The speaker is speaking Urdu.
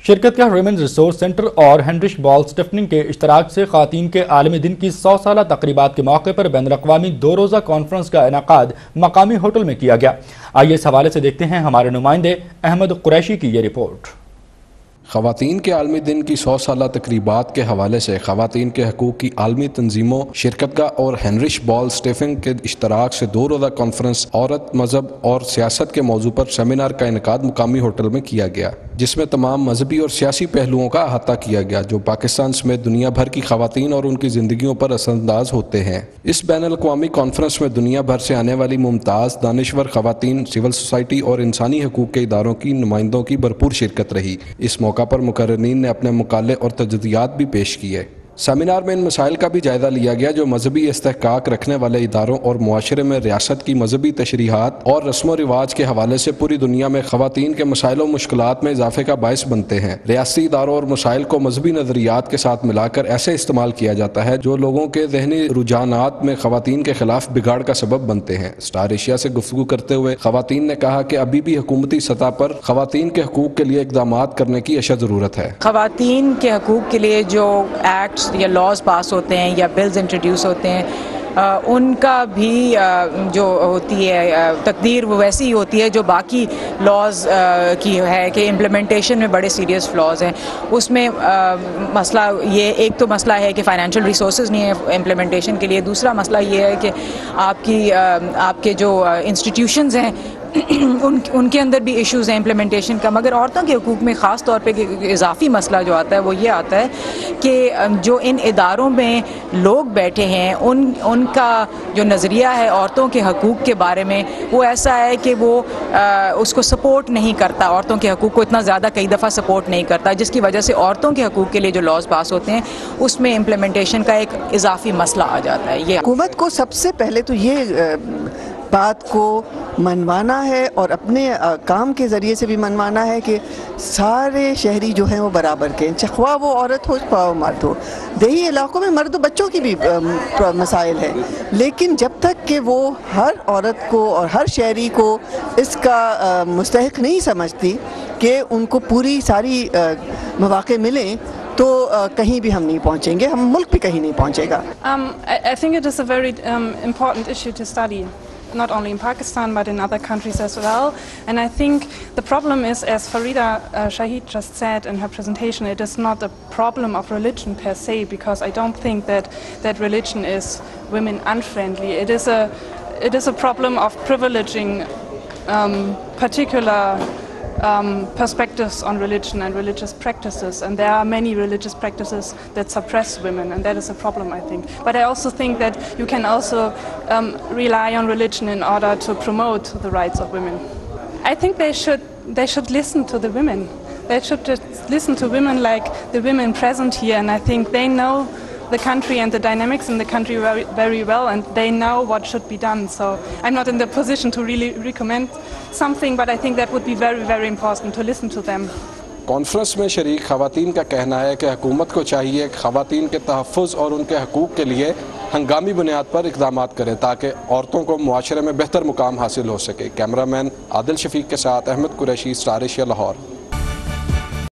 شرکت کا ویمنز ریسورس سینٹر اور ہینرش بال اسٹیفننگ کے اشتراک سے خواتین کے عالمی دن کی 100 سالہ تقریبات کے موقع پر بین الاقوامی 2 روزہ کانفرنس کا انعقاد مقامی ہوٹل میں کیا گیا۔ آئیے اس حوالے سے دیکھتے ہیں ہمارے نمائندے احمد قریشی کی یہ رپورٹ۔ خواتین کے عالمی دن کی 100 سالہ تقریبات کے حوالے سے خواتین کے حقوق کی عالمی تنظیموں، شرکت گاہ اور ہینرش بال اسٹیفنگ کے اشتراک سے 2 روزہ کانفرنس عورت، مذہب اور سیاست کے موضوع پر سیمینار کا انعقاد مقامی ہوٹل میں کیا گیا، جس میں تمام مذہبی اور سیاسی پہلوؤں کا احاطہ کیا گیا جو پاکستان سمیت دنیا بھر کی خواتین اور ان کی زندگیوں پر اثر انداز ہوتے ہیں۔ اس بین الاقوامی کانفرنس میں دنیا بھر سے آنے والی ممتاز دانشور خواتین، سول سوسائٹی اور انسانی حقوق کے اداروں کی نمائندوں کی بھرپور شرکت رہی۔ اس موقع پر مقررین نے اپنے مقالے اور تجزیات بھی پیش کیے۔ سیمینار میں ان مسائل کا بھی جائزہ لیا گیا جو مذہبی استحقاق رکھنے والے اداروں اور معاشرے میں ریاست کی مذہبی تشریحات اور رسم و رواج کے حوالے سے پوری دنیا میں خواتین کے مسائل و مشکلات میں اضافے کا باعث بنتے ہیں۔ ریاستی اداروں اور مسائل کو مذہبی نظریات کے ساتھ ملا کر ایسے استعمال کیا جاتا ہے جو لوگوں کے ذہنی رجحانات میں خواتین کے خلاف بگاڑ کا سبب بنتے ہیں۔ اسٹار ایشیا سے گفتگو کرتے ہوئے خواتین نے کہا کہ ابھی بھی حکومتی سطح پر خواتین کے حقوق کے لیے اقدامات کرنے کی اشد ضرورت ہے۔ خواتین کے حقوق کے لیے جو ایکٹس یا لاز پاس ہوتے ہیں یا بلز انٹروڈیوس ہوتے ہیں، ان کا بھی جو ہوتی ہے تقدیر وہ ویسی ہی ہوتی ہے جو باقی لاز کی ہے کہ امپلیمنٹیشن میں بڑے سیریس فلاز ہیں۔ اس میں مسئلہ یہ ایک تو مسئلہ ہے کہ فائنینشیل ریسورسز نہیں ہے امپلیمنٹیشن کے لیے، دوسرا مسئلہ یہ ہے کہ آپ کے جو انسٹیٹیوشنز ہیں ان کے اندر بھی ایشوز ہیں امپلیمنٹیشن کا۔ مگر عورتوں کے حقوق میں خاص طور پہ اضافی مسئلہ جو آتا ہے وہ یہ آتا ہے کہ جو ان اداروں میں لوگ بیٹھے ہیں ان کا جو نظریہ ہے عورتوں کے حقوق کے بارے میں وہ ایسا ہے کہ وہ اس کو سپورٹ نہیں کرتا، عورتوں کے حقوق کو اتنا زیادہ کئی دفعہ سپورٹ نہیں کرتا، جس کی وجہ سے عورتوں کے حقوق کے لیے جو لاز پاس ہوتے ہیں اس میں امپلیمنٹیشن کا ایک اضافی مسئلہ آ جاتا ہے۔ یہ حکومت کو سب سے پہلے تو یہ بات کو منوانا ہے اور اپنے کام کے ذریعے سے بھی منوانا ہے کہ سارے شہری جو ہیں وہ برابر کے، خواہ وہ عورت ہو خواہ وہ مرد ہو۔ دیہی علاقوں میں مرد و بچوں کی بھی مسائل ہیں، لیکن جب تک کہ وہ ہر عورت کو اور ہر شہری کو اس کا مستحق نہیں سمجھتی کہ ان کو پوری ساری مواقع ملیں تو کہیں بھی ہم نہیں پہنچیں گے، ہم ملک بھی کہیں نہیں پہنچے گا۔ I think it is a very important issue to study. Not only in Pakistan but in other countries as well. And I think the problem is, as Farida Shahid just said in her presentation, it is not a problem of religion per se, because I don't think that religion is women unfriendly. It is a problem of privileging particular perspectives on religion and religious practices, and there are many religious practices that suppress women, and that is a problem, I think. But I also think that you can also rely on religion in order to promote the rights of women. I think they should listen to the women. They should just listen to women like the women present here, and I think they know the country and the dynamics in the country very, very well, and they know what should be done. So I'm not in the position to really recommend something, but I think that would be very, very important to listen to them. Conference میں شریک خواتین کا کہنا ہے کہ حکومت کو چاہیے کہ خواتین کے تحفظ اور ان کے حقوق کے لیے ہنگامی بنیاد پر اقدامات کریں تاکہ عورتوں کو معاشرے میں بہتر مقام حاصل ہو سکے۔ کیمرہ مین عادل شفیق کے ساتھ احمد قریشی، اسٹار ایشیا، لاہور۔